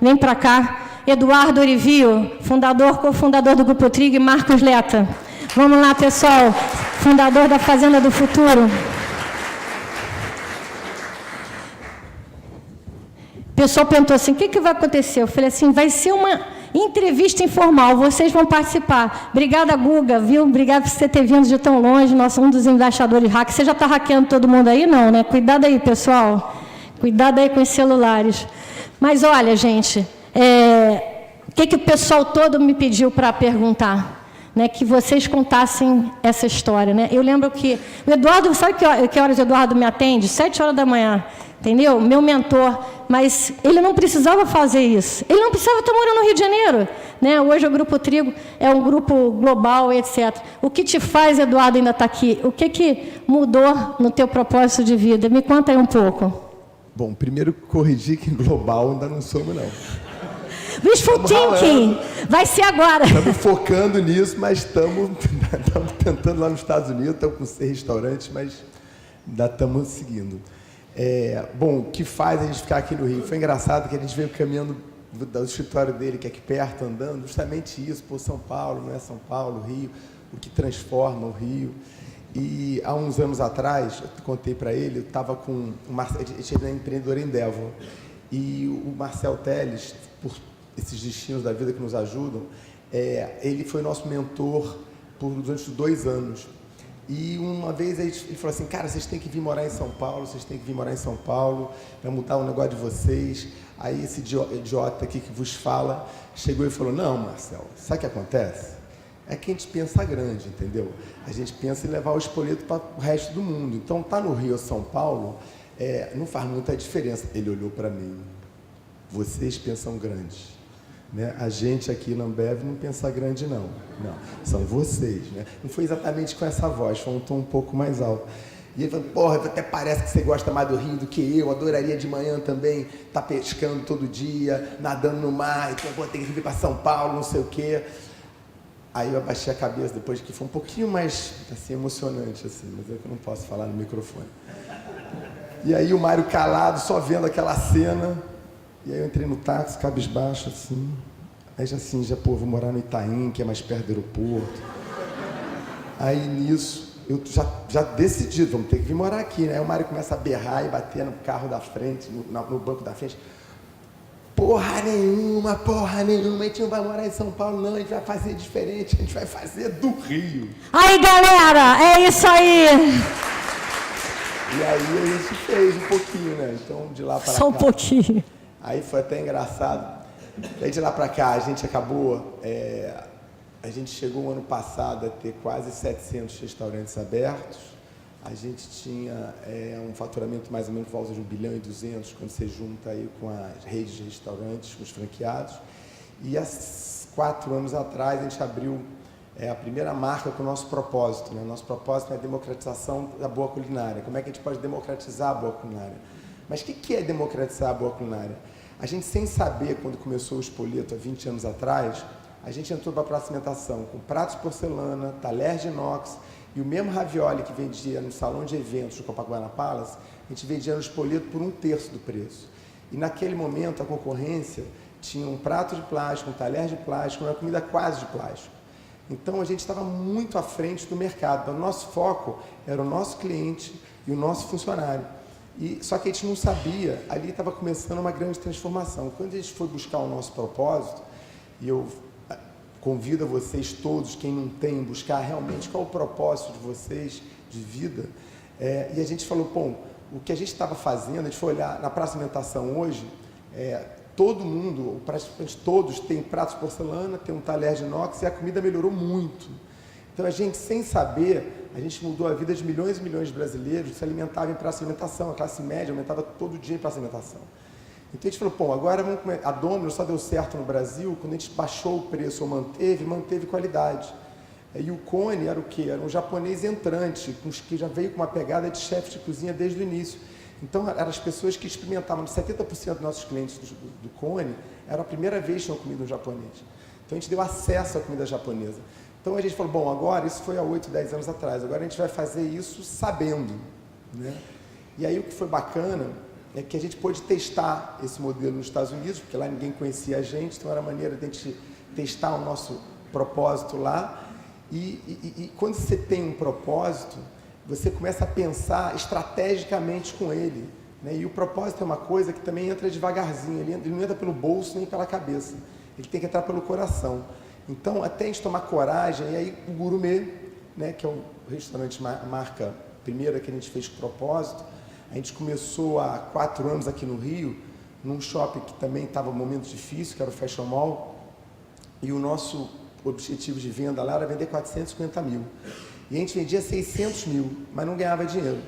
Vem para cá. Eduardo Orivio, cofundador do Grupo Trigo, e Marcos Leta. Vamos lá, pessoal. Fundador da Fazenda do Futuro. O pessoal perguntou assim, o que vai acontecer? Eu falei assim, vai ser uma entrevista informal, vocês vão participar. Obrigada, Guga, viu? Obrigada por você ter vindo de tão longe, um dos embaixadores hack. Você já está hackeando todo mundo aí? Não, né? Cuidado aí, pessoal. Cuidado aí com os celulares. Mas, olha, gente, o que o pessoal todo me pediu para perguntar? Né, que vocês contassem essa história. Né? Eu lembro que o Eduardo, sabe que horas o Eduardo me atende? 7 horas da manhã, entendeu? Meu mentor, mas ele não precisava fazer isso. Ele não precisava estar morando no Rio de Janeiro. Né? Hoje o Grupo Trigo é um grupo global, etc. O que te faz, Eduardo, ainda estar aqui? O que mudou no teu propósito de vida? Me conta aí um pouco. Bom, primeiro corrigir que global ainda não somos, não. Wishful thinking, vai ser agora. Estamos focando nisso, mas estamos tentando lá nos Estados Unidos, estamos com 6 restaurantes, mas ainda estamos seguindo. Bom, o que faz a gente ficar aqui no Rio? Foi engraçado que a gente veio caminhando do escritório dele, que é aqui perto, andando, justamente isso, por São Paulo, não é São Paulo, Rio, o que transforma o Rio. E há uns anos atrás, eu contei para ele, eu estava com o Marcel, a gente é empreendedor em Endeavor, e o Marcel Teles, por esses destinos da vida que nos ajudam, ele foi nosso mentor durante 2 anos. E uma vez ele falou assim, cara, vocês têm que vir morar em São Paulo, para mudar o negócio de vocês. Aí esse idiota aqui que vos fala, chegou e falou, não, Marcel, sabe o que acontece? É que a gente pensa grande, entendeu? A gente pensa em levar o Spoleto para o resto do mundo. Então, tá no Rio ou São Paulo, não faz muita diferença. Ele olhou para mim, vocês pensam grande. Né? A gente aqui na Ambev não pensa grande, não. Não, são vocês. Né? Não foi exatamente com essa voz, foi um tom um pouco mais alto. E ele falou, porra, até parece que você gosta mais do Rio do que eu, adoraria de manhã também estar pescando todo dia, nadando no mar, então vou ter que vir para São Paulo, não sei o quê. Aí eu abaixei a cabeça depois, que foi um pouquinho mais assim, emocionante, assim, mas eu não posso falar no microfone. E aí o Mário calado, só vendo aquela cena. E aí eu entrei no táxi, cabisbaixo, assim. Aí vou morar no Itaim, que é mais perto do aeroporto. Aí nisso, eu já decidi, vamos ter que vir morar aqui, né? Aí o Mário começa a berrar e bater no carro da frente, no banco da frente. Porra nenhuma, a gente não vai morar em São Paulo, não, a gente vai fazer diferente, a gente vai fazer do Rio. Aí, galera, é isso aí. E aí a gente fez um pouquinho, né? Então, de lá para cá. Só um pouquinho. Aí foi até engraçado. Aí de lá para cá, a gente acabou... a gente chegou ano passado a ter quase 700 restaurantes abertos. A gente tinha um faturamento mais ou menos por volta de 1,2 bilhão, quando você junta aí com as redes de restaurantes, com os franqueados. E há 4 anos atrás, a gente abriu a primeira marca com o nosso propósito. Né? O nosso propósito é a democratização da boa culinária. Como é que a gente pode democratizar a boa culinária? Mas o que é democratizar a boa culinária? A gente, sem saber, quando começou o Spoleto, há 20 anos atrás, a gente entrou para a praça de alimentação com pratos de porcelana, talher de inox, e o mesmo ravioli que vendia no salão de eventos do Copacabana Palace, a gente vendia no Spoleto por 1/3 do preço. E naquele momento, a concorrência tinha um prato de plástico, um talher de plástico, uma comida quase de plástico. Então, a gente estava muito à frente do mercado. Então, o nosso foco era o nosso cliente e o nosso funcionário. Só que a gente não sabia, ali estava começando uma grande transformação. Quando a gente foi buscar o nosso propósito, e eu convido a vocês todos, quem não tem, buscar realmente qual é o propósito de vocês, de vida, e a gente falou, bom, o que a gente estava fazendo, a gente foi olhar na praça de alimentação hoje, todo mundo, praticamente todos, tem pratos de porcelana, tem um talher de inox, e a comida melhorou muito. Então, a gente, sem saber, a gente mudou a vida de milhões e milhões de brasileiros que se alimentavam em praça de alimentação. A classe média aumentava todo dia em praça de alimentação. Então, a gente falou, bom, agora vamos comer. A Domino's só deu certo no Brasil quando a gente baixou o preço ou manteve qualidade. E o Cone era o quê? Era um japonês entrante, que já veio com uma pegada de chefe de cozinha desde o início. Então, eram as pessoas que experimentavam, 70% dos nossos clientes do Cone, era a primeira vez que tinham comido um japonês. Então, a gente deu acesso à comida japonesa. Então, a gente falou, bom, agora, isso foi há 8, 10 anos atrás, agora a gente vai fazer isso sabendo, né? E aí, o que foi bacana é que a gente pôde testar esse modelo nos Estados Unidos, porque lá ninguém conhecia a gente, então era a maneira de a gente testar o nosso propósito lá. E quando você tem um propósito, você começa a pensar estrategicamente com ele, né? E o propósito é uma coisa que também entra devagarzinho, ele não entra pelo bolso nem pela cabeça, ele tem que entrar pelo coração. Então, até a gente tomar coragem, e aí o Gourmet, né, que é o restaurante marca primeira que a gente fez com propósito, a gente começou há 4 anos aqui no Rio, num shopping que também estava um momento difícil, que era o Fashion Mall, e o nosso objetivo de venda lá era vender 450 mil. E a gente vendia 600 mil, mas não ganhava dinheiro.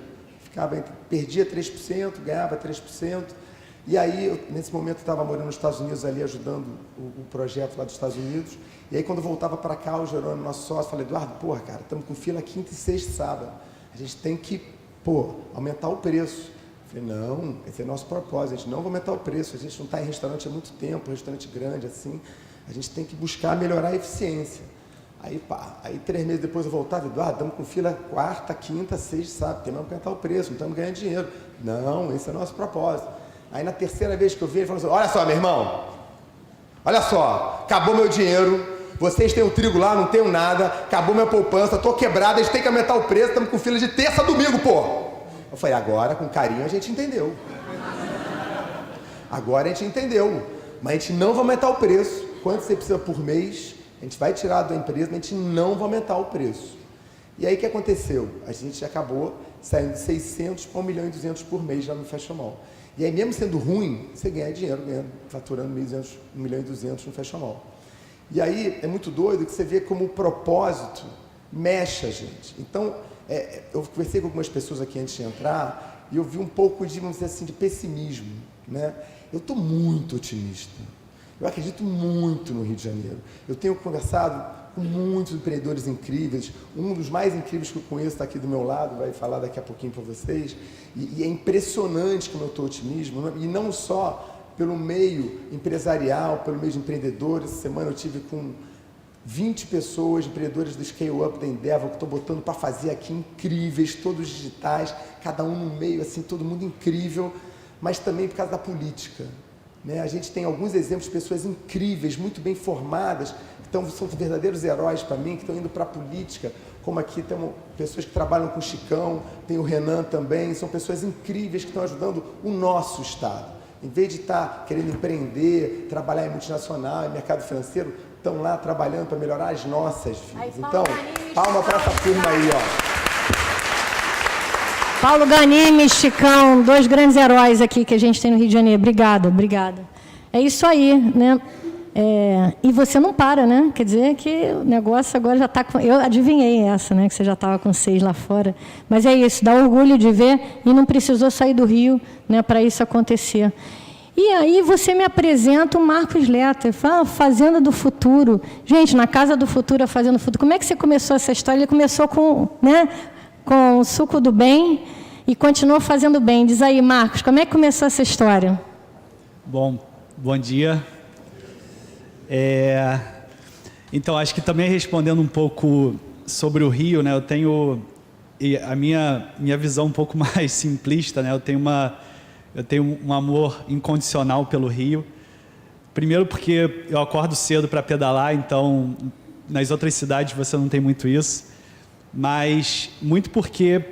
Perdia 3%, ganhava 3%. E aí, nesse momento, eu estava morando nos Estados Unidos, ali ajudando o projeto lá dos Estados Unidos. E aí, quando eu voltava para cá, o Jerônimo, nosso sócio, falou: Eduardo, porra, cara, estamos com fila quinta e sexta e sábado. A gente tem que, aumentar o preço. Eu falei: não, esse é nosso propósito, a gente não vai aumentar o preço. A gente não está em restaurante há muito tempo, um restaurante grande assim. A gente tem que buscar melhorar a eficiência. Aí 3 meses depois eu voltava: Eduardo, estamos com fila quarta, quinta, sexta, sábado, temos que aumentar o preço, não estamos ganhando dinheiro. Não, esse é o nosso propósito. Aí na terceira vez que eu vi, ele falou assim: olha só, meu irmão, olha só, acabou meu dinheiro, vocês têm o trigo lá, não tenho nada, acabou minha poupança, estou quebrado, a gente tem que aumentar o preço, estamos com fila de terça a domingo, pô. Eu falei: agora, com carinho, a gente entendeu. Agora a gente entendeu, mas a gente não vai aumentar o preço. Quanto você precisa por mês, a gente vai tirar da empresa, mas a gente não vai aumentar o preço. E aí o que aconteceu? A gente acabou saindo de 600 para 1 milhão e 200 por mês já no Fashion Mall. E aí, mesmo sendo ruim, você ganha dinheiro, faturando 1 milhão e 200 no Fashion Mall. E aí é muito doido que você vê como o propósito mexe a gente. Então, eu conversei com algumas pessoas aqui antes de entrar e eu vi um pouco de, vamos dizer assim, de pessimismo, né? Eu estou muito otimista. Eu acredito muito no Rio de Janeiro. Eu tenho conversado com muitos empreendedores incríveis. Um dos mais incríveis que eu conheço está aqui do meu lado, vai falar daqui a pouquinho para vocês. E é impressionante como eu estou otimismo, e não só pelo meio empresarial, pelo meio de empreendedores. Essa semana eu tive com 20 pessoas, empreendedores do Scale Up da Endeavor, que estou botando para fazer aqui, incríveis, todos digitais, cada um no meio, assim, todo mundo incrível, mas também por causa da política. Né? A gente tem alguns exemplos de pessoas incríveis, muito bem formadas, que são verdadeiros heróis para mim, que estão indo para a política, como aqui temos pessoas que trabalham com o Chicão, tem o Renan também, são pessoas incríveis que estão ajudando o nosso Estado. Em vez de estar querendo empreender, trabalhar em multinacional, em mercado financeiro, estão lá trabalhando para melhorar as nossas vidas. Então, palma para essa turma aí, ó. Paulo Ganimi, Chicão, 2 grandes heróis aqui que a gente tem no Rio de Janeiro. Obrigada, obrigada. É isso aí, né? E você não para, né? Quer dizer que o negócio agora já está com... Eu adivinhei essa, né? Que você já estava com 6 lá fora. Mas é isso, dá orgulho de ver e não precisou sair do Rio, né, para isso acontecer. E aí você me apresenta o Marcos Letter, fala Fazenda do Futuro. Gente, na Casa do Futuro, a Fazenda do Futuro. Como é que você começou essa história? Ele começou com o suco do bem e continuou fazendo bem. Diz aí, Marcos, como é que começou essa história? Bom dia. Então, acho que também respondendo um pouco sobre o Rio, né, eu tenho a minha visão um pouco mais simplista, né, eu tenho um amor incondicional pelo Rio. Primeiro porque eu acordo cedo para pedalar, então nas outras cidades você não tem muito isso, mas muito porque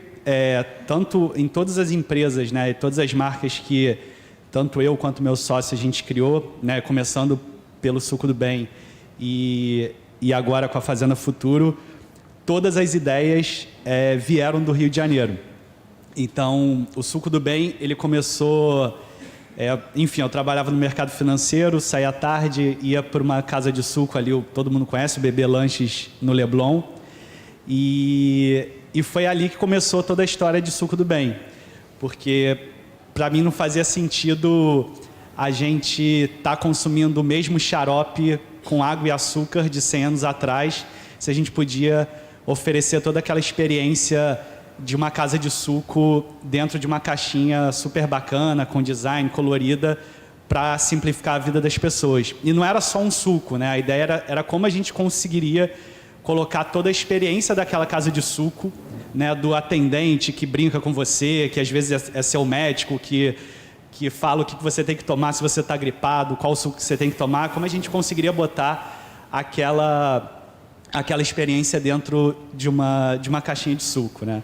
tanto em todas as empresas, né, todas as marcas que tanto eu quanto meu sócio a gente criou, né, começando pelo Suco do Bem e agora com a Fazenda Futuro, todas as ideias vieram do Rio de Janeiro. Então, o Suco do Bem, ele começou... enfim, eu trabalhava no mercado financeiro, saía à tarde, ia para uma casa de suco ali, todo mundo conhece, o Bebê Lanches no Leblon. E foi ali que começou toda a história de Suco do Bem. Porque, para mim, não fazia sentido a gente estar consumindo o mesmo xarope com água e açúcar de 100 anos atrás, se a gente podia oferecer toda aquela experiência de uma casa de suco dentro de uma caixinha super bacana, com design, colorida, para simplificar a vida das pessoas. E não era só um suco, né? A ideia era como a gente conseguiria colocar toda a experiência daquela casa de suco, né? Do atendente que brinca com você, que às vezes é seu médico, que que fala o que você tem que tomar se você está gripado, qual suco que você tem que tomar, como a gente conseguiria botar aquela experiência dentro de uma caixinha de suco, né?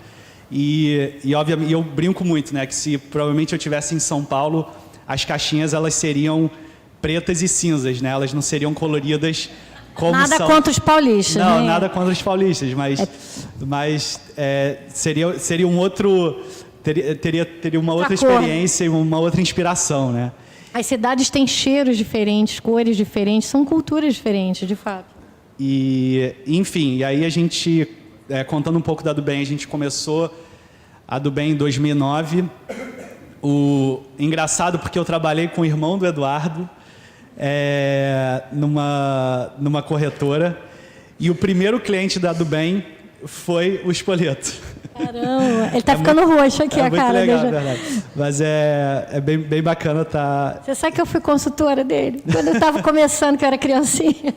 E obviamente, eu brinco muito, né, que se provavelmente eu estivesse em São Paulo, as caixinhas elas seriam pretas e cinzas, né? Elas não seriam coloridas como nada são. Contra os paulistas. Não, né? nada contra os paulistas, mas seria um outro... Teria uma outra experiência e uma outra inspiração, né? As cidades têm cheiros diferentes, cores diferentes, são culturas diferentes, de fato. E, enfim, e aí a gente, contando um pouco da Dubem, a gente começou a Dubem em 2009. Engraçado porque eu trabalhei com o irmão do Eduardo numa corretora, e o primeiro cliente da Dubem foi o Espoleto. Caramba, ele tá ficando roxo aqui, a cara dele. É dele. muito legal, verdade. Mas é bem bacana estar... Você sabe que eu fui consultora dele, quando eu estava começando, que eu era criancinha.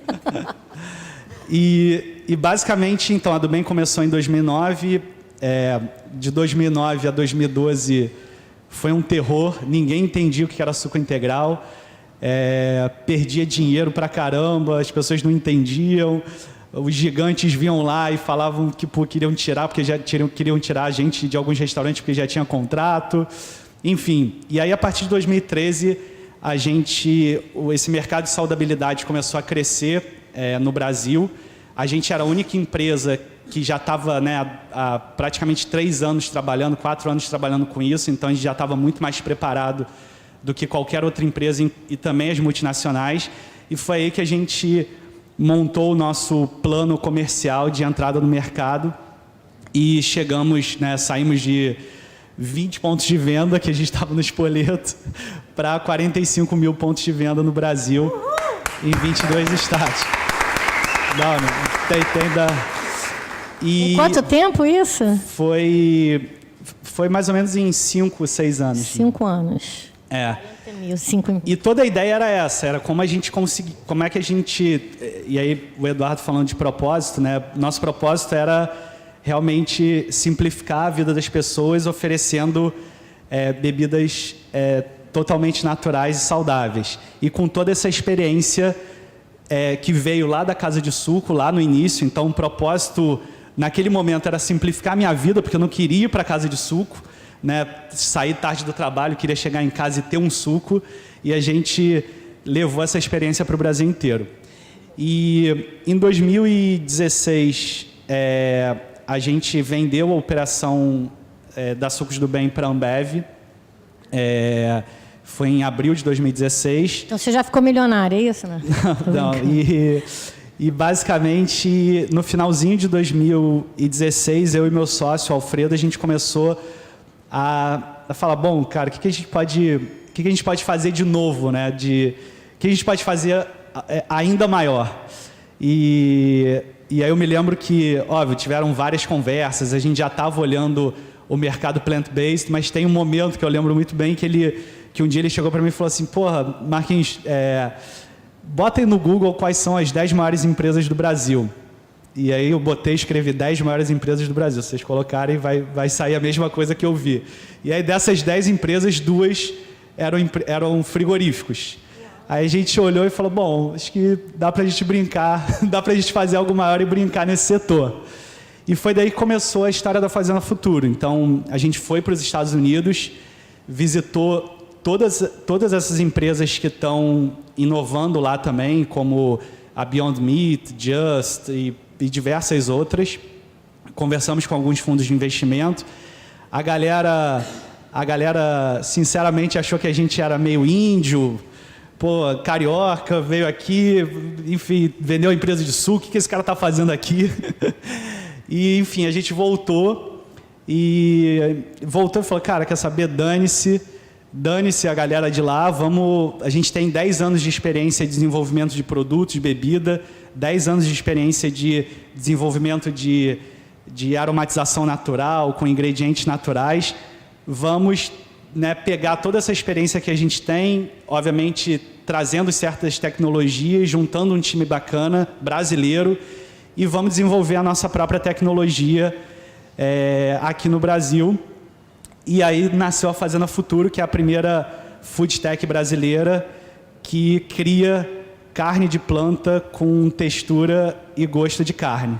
E basicamente, então, a Dubem começou em 2009. De 2009 a 2012 foi um terror. Ninguém entendia o que era suco integral. Perdia dinheiro pra caramba, as pessoas não entendiam. Os gigantes vinham lá e falavam que queriam tirar, porque queriam tirar a gente de alguns restaurantes porque já tinha contrato. Enfim, e aí a partir de 2013, esse mercado de saudabilidade começou a crescer no Brasil. A gente era a única empresa que já estava, né, há praticamente 3 anos trabalhando, 4 anos trabalhando com isso, então a gente já estava muito mais preparado do que qualquer outra empresa e também as multinacionais. E foi aí que a gente montou o nosso plano comercial de entrada no mercado e chegamos, né, saímos de 20 pontos de venda, que a gente estava no Espoleto, para 45 mil pontos de venda no Brasil, em 22 estados. Em quanto tempo isso? Foi mais ou menos em 5, 6 anos. 5 anos. E toda a ideia era essa, era como a gente conseguir, como é que a gente, e aí o Eduardo falando de propósito, né? Nosso propósito era realmente simplificar a vida das pessoas, oferecendo bebidas totalmente naturais e saudáveis. E com toda essa experiência que veio lá da Casa de Suco, lá no início, então o propósito naquele momento era simplificar a minha vida, porque eu não queria ir para a Casa de Suco, né, sair tarde do trabalho, queria chegar em casa e ter um suco, e a gente levou essa experiência para o Brasil inteiro. E em 2016, a gente vendeu a operação da Sucos do Bem para a Ambev, foi em abril de 2016. Então você já ficou milionário, é isso, né? Não, e basicamente, no finalzinho de 2016, eu e meu sócio, Alfredo, a gente começou a falar, bom, cara, o que a gente pode fazer de novo, né? O que a gente pode fazer ainda maior? E aí eu me lembro que, óbvio, tiveram várias conversas, a gente já estava olhando o mercado plant-based, mas tem um momento que eu lembro muito bem que um dia ele chegou para mim e falou assim, porra, Marquinhos, bota aí no Google quais são as 10 maiores empresas do Brasil. E aí eu escrevi 10 maiores empresas do Brasil. Se vocês colocarem, vai sair a mesma coisa que eu vi. E aí dessas 10 empresas, 2 eram frigoríficos. Aí a gente olhou e falou, bom, acho que dá pra gente brincar, dá pra gente fazer algo maior e brincar nesse setor. E foi daí que começou a história da Fazenda Futuro. Então, a gente foi para os Estados Unidos, visitou todas essas empresas que estão inovando lá também, como a Beyond Meat, Just e diversas outras. Conversamos com alguns fundos de investimento. A galera, sinceramente, achou que a gente era meio índio, carioca, veio aqui, enfim, vendeu a empresa de suco, o que esse cara está fazendo aqui? E, enfim, a gente voltou e falou, cara, quer saber, dane-se a galera de lá, a gente tem 10 anos de experiência de desenvolvimento de produtos, de bebida, 10 anos de experiência de desenvolvimento de aromatização natural, com ingredientes naturais. Vamos, né, pegar toda essa experiência que a gente tem, obviamente trazendo certas tecnologias, juntando um time bacana, brasileiro, e vamos desenvolver a nossa própria tecnologia aqui no Brasil. E aí nasceu a Fazenda Futuro, que é a primeira food tech brasileira que cria carne de planta com textura e gosto de carne.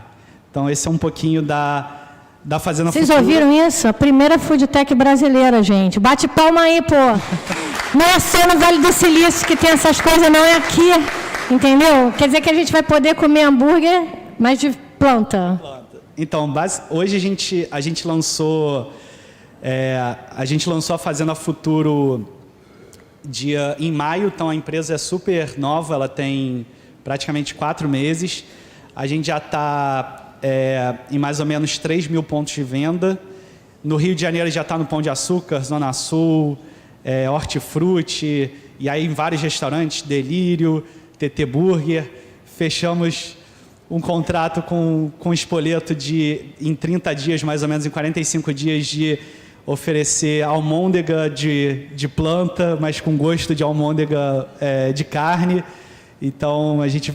Então, esse é um pouquinho da Fazenda Futura. Vocês ouviram isso? A primeira food tech brasileira, gente. Bate palma aí, pô. Não é só no Vale do Silício que tem essas coisas, não, é aqui. Entendeu? Quer dizer que a gente vai poder comer hambúrguer, mas de planta. Então, hoje a gente lançou a Fazenda Futuro em maio. Então, a empresa é super nova, ela tem praticamente 4 meses. A gente já está em mais ou menos 3 mil pontos de venda. No Rio de Janeiro já está no Pão de Açúcar, Zona Sul, Hortifruti, e aí em vários restaurantes, Delírio, TT Burger. Fechamos um contrato com o Spoleto em 30 dias, mais ou menos em 45 dias, de oferecer almôndega de planta, mas com gosto de almôndega de carne. Então, a gente...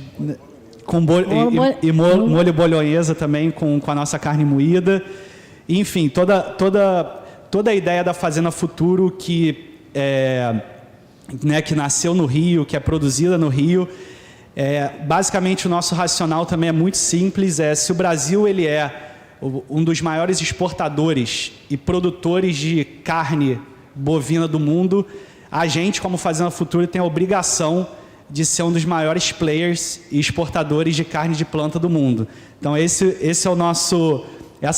molho bolonhesa também, com a nossa carne moída. Enfim, toda a ideia da Fazenda Futuro, que nasceu no Rio, que é produzida no Rio. Basicamente, o nosso racional também é muito simples. Se o Brasil ele é um dos maiores exportadores e produtores de carne bovina do mundo, a gente, como Fazenda Futuro, tem a obrigação de ser um dos maiores players e exportadores de carne de planta do mundo. Então, essa é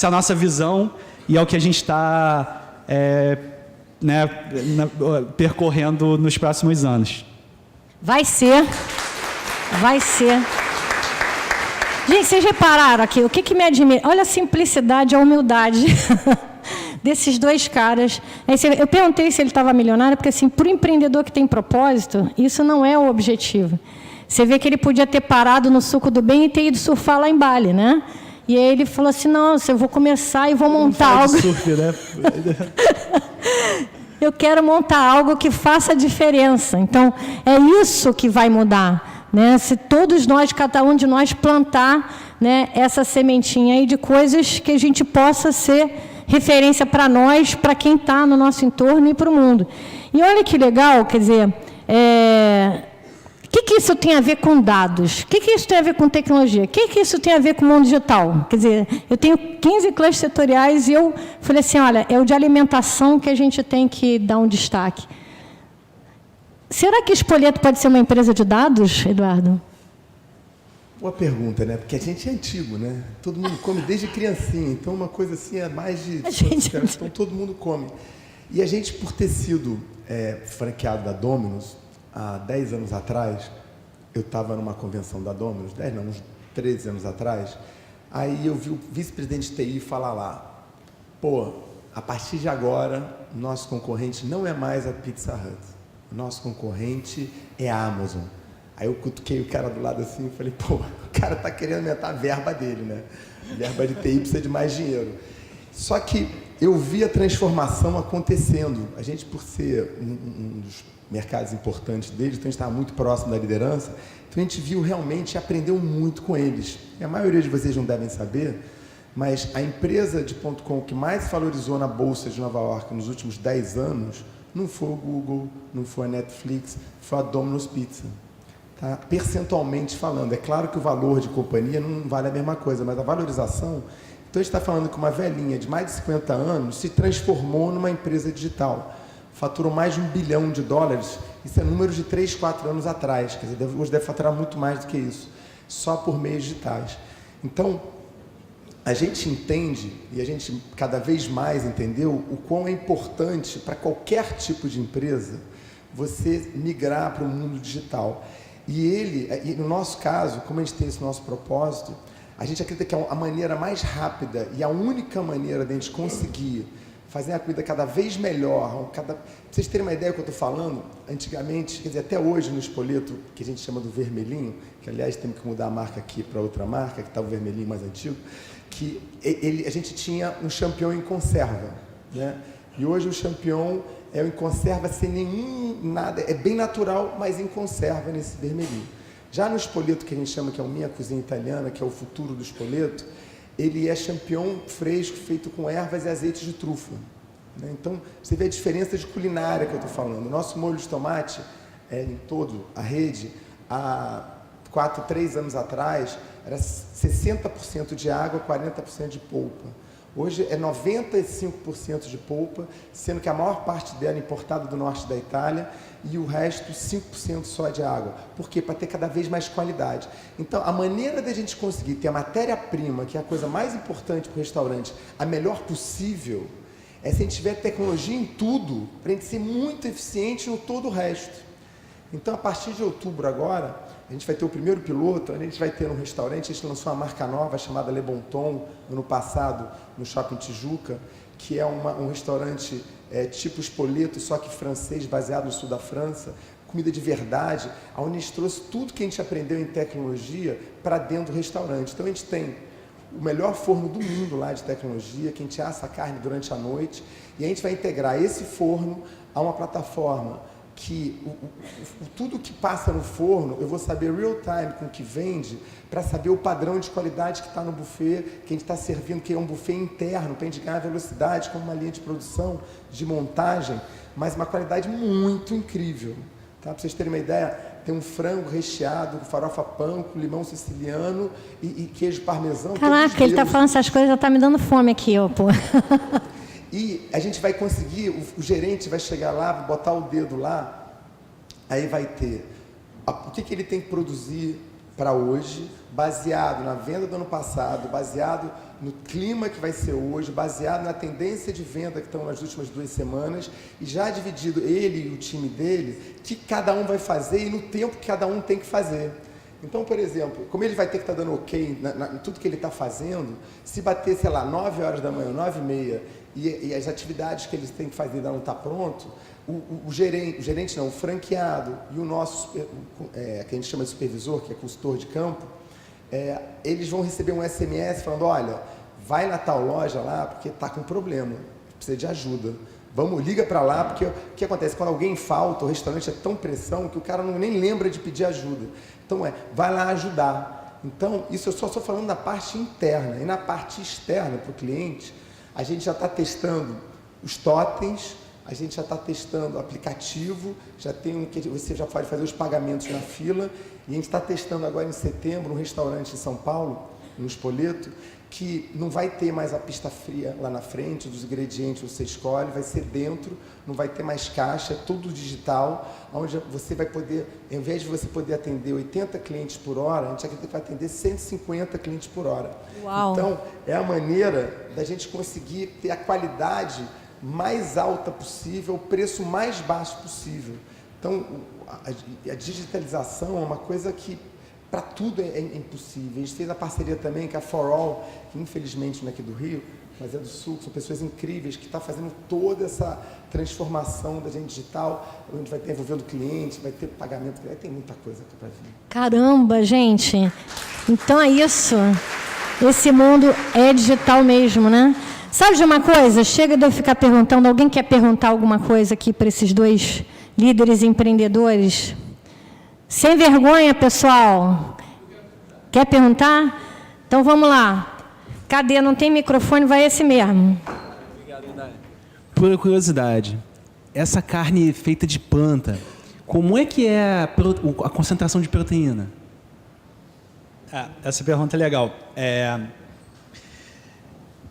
a nossa visão e é o que a gente está percorrendo nos próximos anos. Vai ser. Gente, vocês repararam aqui, o que me admira? Olha a simplicidade, a humildade desses dois caras. Eu perguntei se ele estava milionário, porque, assim, para o empreendedor que tem propósito, isso não é o objetivo. Você vê que ele podia ter parado no Suco do Bem e ter ido surfar lá em Bali, né? E aí ele falou assim, não, eu vou começar e vou montar algo... Surf, né? Eu quero montar algo que faça diferença. Então, é isso que vai mudar. Né? Se todos nós, cada um de nós, plantar, né, essa sementinha aí de coisas que a gente possa ser referência para nós, para quem está no nosso entorno e para o mundo. E olha que legal, quer dizer, o que isso tem a ver com dados? O que isso tem a ver com tecnologia? O que isso tem a ver com o mundo digital? Quer dizer, eu tenho 15 clusters setoriais e eu falei assim, olha, é o de alimentação que a gente tem que dar um destaque. Será que Spoleto pode ser uma empresa de dados, Eduardo? Boa pergunta, né? Porque a gente é antigo, né? Todo mundo come desde criancinha, então uma coisa assim é mais de... Então todo mundo come. E a gente, por ter sido franqueado da Domino's, há 10 anos atrás, eu estava numa convenção da Domino's, uns 13 anos atrás, aí eu vi o vice-presidente de TI falar lá, pô, a partir de agora, nosso concorrente não é mais a Pizza Hut. Nosso concorrente é a Amazon. Aí eu cutuquei o cara do lado assim e falei, pô, o cara está querendo aumentar a verba dele, né? A verba de TI precisa de mais dinheiro. Só que eu vi a transformação acontecendo. A gente, por ser um dos mercados importantes deles, então a gente estava muito próximo da liderança, então a gente viu realmente e aprendeu muito com eles. E a maioria de vocês não devem saber, mas a empresa de .com que mais valorizou na Bolsa de Nova York nos últimos 10 anos não foi o Google, não foi a Netflix, foi a Domino's Pizza. Tá? Percentualmente falando, é claro que o valor de companhia não vale a mesma coisa, mas a valorização... Então, a gente está falando que uma velhinha de mais de 50 anos se transformou numa empresa digital. Faturou mais de $1 bilhão. Isso é número de 3, 4 anos atrás. Quer dizer, hoje deve faturar muito mais do que isso. Só por meios digitais. Então, a gente entende, e a gente cada vez mais entendeu, o quão é importante para qualquer tipo de empresa você migrar para o mundo digital. E no nosso caso, como a gente tem esse nosso propósito, a gente acredita que a maneira mais rápida e a única maneira de a gente conseguir fazer a comida cada vez melhor, para vocês terem uma ideia do que eu estou falando, antigamente, quer dizer, até hoje no Spoleto, que a gente chama do vermelhinho, que aliás temos que mudar a marca aqui para outra marca, que está o vermelhinho mais antigo, que a gente tinha um champignon em conserva, né? E hoje o champignon é em conserva sem nada, é bem natural, mas em conserva nesse vermelhinho. Já no Spoleto, que a gente chama que é o Minha Cozinha Italiana, que é o futuro do Spoleto, ele é champignon fresco, feito com ervas e azeites de trufa. né? Então, você vê a diferença de culinária que eu estou falando. O nosso molho de tomate, em toda a rede, há 3 anos atrás, era 60% de água, 40% de polpa. Hoje é 95% de polpa, sendo que a maior parte dela é importada do norte da Itália e o resto 5% só de água. Por quê? Para ter cada vez mais qualidade. Então, a maneira da gente conseguir ter a matéria-prima, que é a coisa mais importante para o restaurante, a melhor possível, é se a gente tiver tecnologia em tudo, para a gente ser muito eficiente no todo o resto. Então, a partir de outubro agora, a gente vai ter o primeiro piloto, a gente vai ter um restaurante, a gente lançou uma marca nova chamada Le Bon Ton, ano passado, no Shopping Tijuca, que é um restaurante tipo Spoleto, só que francês, baseado no sul da França, comida de verdade, onde a gente trouxe tudo que a gente aprendeu em tecnologia para dentro do restaurante. Então, a gente tem o melhor forno do mundo lá de tecnologia, que a gente assa a carne durante a noite, e a gente vai integrar esse forno a uma plataforma que tudo que passa no forno, eu vou saber real time com o que vende, para saber o padrão de qualidade que está no buffet, que a gente está servindo, que é um buffet interno, para a gente ganhar velocidade, como uma linha de produção, de montagem, mas uma qualidade muito incrível. Tá? Para vocês terem uma ideia, tem um frango recheado com farofa panko, limão siciliano e queijo parmesão. Caraca, ele está falando essas coisas, já está me dando fome aqui, ó, pô. E a gente vai conseguir, o gerente vai chegar lá, vai botar o dedo lá, aí vai ter o que ele tem que produzir para hoje, baseado na venda do ano passado, baseado no clima que vai ser hoje, baseado na tendência de venda que estão nas últimas 2 semanas, e já dividido ele e o time dele, que cada um vai fazer e no tempo que cada um tem que fazer. Então, por exemplo, como ele vai ter que estar dando ok em tudo que ele está fazendo, se bater, sei lá, 9 horas da manhã, 9h30, e as atividades que eles têm que fazer ainda não está pronto, o gerente não, o franqueado e o nosso, que a gente chama de supervisor, que é consultor de campo, eles vão receber um SMS falando, olha, vai na tal loja lá porque está com problema, precisa de ajuda. Liga para lá, porque o que acontece? Quando alguém falta, o restaurante é tão pressão que o cara nem lembra de pedir ajuda. Então, vai lá ajudar. Então, isso eu só estou falando da parte interna. E na parte externa, para o cliente, a gente já está testando os totens, a gente já está testando o aplicativo, já tem que você já pode fazer os pagamentos na fila, e a gente está testando agora em setembro um restaurante em São Paulo, no Spoleto, que não vai ter mais a pista fria lá na frente, dos ingredientes você escolhe, vai ser dentro, não vai ter mais caixa, é tudo digital, onde você vai poder, ao invés de você poder atender 80 clientes por hora, a gente acredita que vai atender 150 clientes por hora. Uau. Então, é a maneira da gente conseguir ter a qualidade mais alta possível, o preço mais baixo possível. Então, a digitalização é uma coisa que para tudo é impossível. A gente fez a parceria também com a For All, que infelizmente não é aqui do Rio, mas é do Sul, são pessoas incríveis que estão fazendo toda essa transformação da gente digital, onde vai ter envolvendo o cliente, vai ter pagamento, tem muita coisa aqui para vir. Caramba, gente! Então é isso. Esse mundo é digital mesmo, né? Sabe de uma coisa? Chega de eu ficar perguntando, alguém quer perguntar alguma coisa aqui para esses 2 líderes empreendedores? Sem vergonha, pessoal. Quer perguntar? Então vamos lá. Cadê? Não tem microfone, vai esse mesmo. Obrigado, Dália. Por curiosidade, essa carne feita de planta, como é que é a concentração de proteína? Essa pergunta é legal.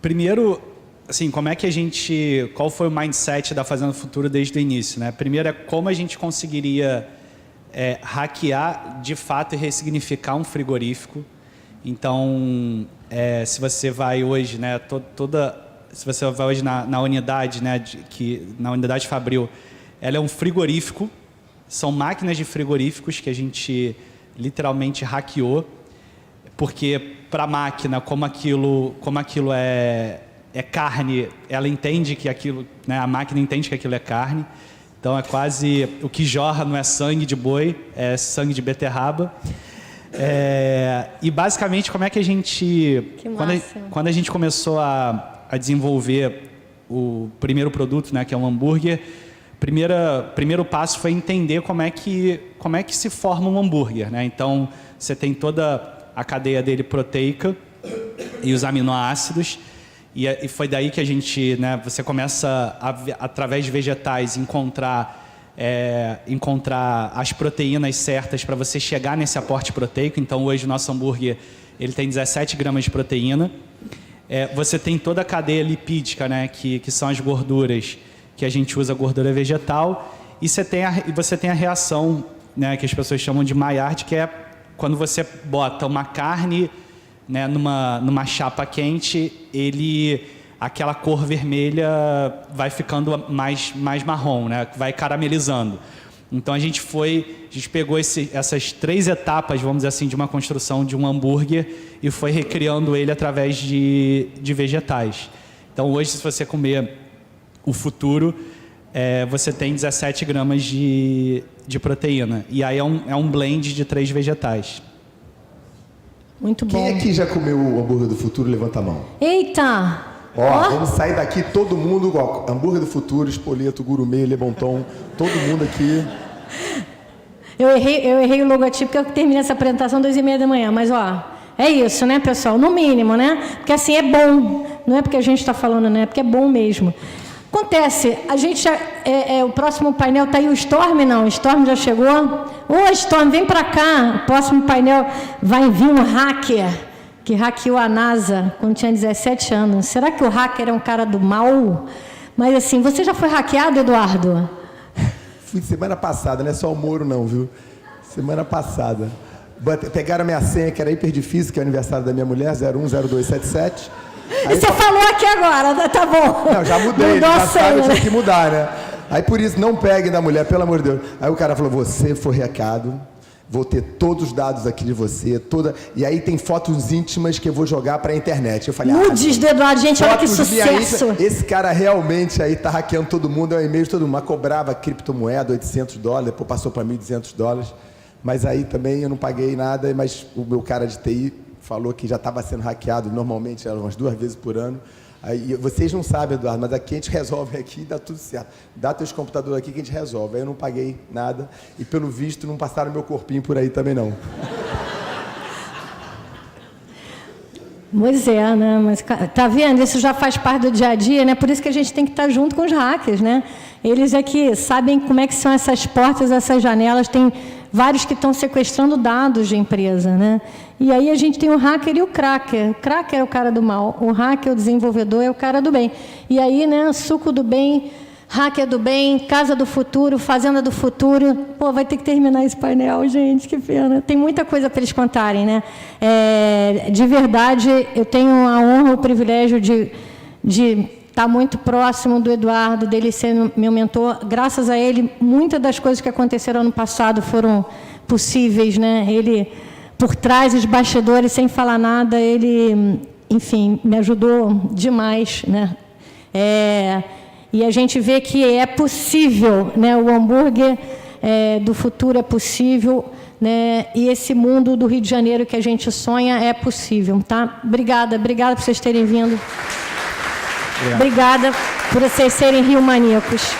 Primeiro, assim, como é que qual foi o mindset da Fazenda Futuro desde o início, né? Primeiro é como a gente conseguiria hackear de fato e ressignificar um frigorífico. Então, se você vai hoje, né, se você vai hoje na unidade, né, na unidade Fabril, ela é um frigorífico, são máquinas de frigoríficos que a gente literalmente hackeou, porque para a máquina, como aquilo é carne, ela entende que aquilo, né, a máquina entende que aquilo é carne. Então, é quase, o que jorra não é sangue de boi, é sangue de beterraba. E, basicamente, como é que a gente... Quando a gente começou a desenvolver o primeiro produto, né, que é um hambúrguer, primeiro passo foi entender como é que se forma um hambúrguer, né? Então, você tem toda a cadeia dele proteica e os aminoácidos. E foi daí que a gente, né, você começa, através de vegetais, encontrar as proteínas certas para você chegar nesse aporte proteico. Então, hoje, o nosso hambúrguer ele tem 17 gramas de proteína. Você tem toda a cadeia lipídica, né, que são as gorduras, que a gente usa gordura vegetal. E você tem a reação, né, que as pessoas chamam de Maillard, que é quando você bota uma carne, né, numa chapa quente, aquela cor vermelha vai ficando mais marrom, né, vai caramelizando. Então a gente pegou essas 3 etapas, vamos dizer assim, de uma construção de um hambúrguer e foi recriando ele através de vegetais. Então hoje, se você comer o Futuro, você tem 17 gramas de proteína. E aí é um blend de 3 vegetais. Muito bom. Quem aqui já comeu o hambúrguer do Futuro? Levanta a mão. Eita! Vamos sair daqui todo mundo igual. Hambúrguer do Futuro, Espoleto, Gourmet, Le Bon Ton, todo mundo aqui. Eu errei o logotipo, porque eu terminei essa apresentação 2h30 da manhã, mas é isso, né, pessoal? No mínimo, né? Porque assim, é bom. Não é porque a gente está falando, né? É porque é bom mesmo. Acontece, a gente o próximo painel está aí, o Storm, não? O Storm já chegou? Ô, Storm, vem para cá. O próximo painel vai vir um hacker que hackeou a NASA quando tinha 17 anos. Será que o hacker é um cara do mal? Mas assim, você já foi hackeado, Eduardo? Fui semana passada, não é só o Moro não, viu? Semana passada. Pegaram a minha senha, que era hiper difícil, que é o aniversário da minha mulher, 010277. Aí você falou aqui agora, tá bom. Não, já mudei, já sabe, eu tinha que mudar, né? Aí por isso, não peguem da mulher, pelo amor de Deus. Aí o cara falou, você foi hackeado, vou ter todos os dados aqui de você, e aí tem fotos íntimas que eu vou jogar pra internet. Eu falei, nudes do Eduardo, gente, olha que sucesso. Esse cara realmente aí tá hackeando todo mundo, é o e-mail de todo mundo. Mas cobrava criptomoeda, $800, depois passou pra $1.200. Mas aí também eu não paguei nada, mas o meu cara de TI falou que já estava sendo hackeado, normalmente era umas 2 vezes por ano. Aí, vocês não sabem, Eduardo, mas aqui a gente resolve aqui e dá tudo certo. Dá teus computadores aqui que a gente resolve. Aí eu não paguei nada e, pelo visto, não passaram meu corpinho por aí também, não. Pois é, né? Mas tá vendo? Isso já faz parte do dia a dia, né? Por isso que a gente tem que estar junto com os hackers, né? Eles é que sabem como é que são essas portas, essas janelas. Tem vários que estão sequestrando dados de empresa, né? E aí a gente tem o hacker e o cracker. O cracker é o cara do mal, o hacker, o desenvolvedor, é o cara do bem. E aí, né, suco do bem, hacker do bem, casa do futuro, fazenda do futuro. Pô, vai ter que terminar esse painel, gente, que pena. Tem muita coisa para eles contarem, né? De verdade, eu tenho a honra, o privilégio de estar muito próximo do Eduardo, dele ser meu mentor. Graças a ele, muitas das coisas que aconteceram ano passado foram possíveis, né? Ele, por trás dos bastidores, sem falar nada, ele, enfim, me ajudou demais, né? E a gente vê que é possível, né? O hambúrguer do futuro é possível, né? E esse mundo do Rio de Janeiro que a gente sonha é possível, tá? Obrigada por vocês terem vindo. Obrigada por vocês serem rio-maníacos.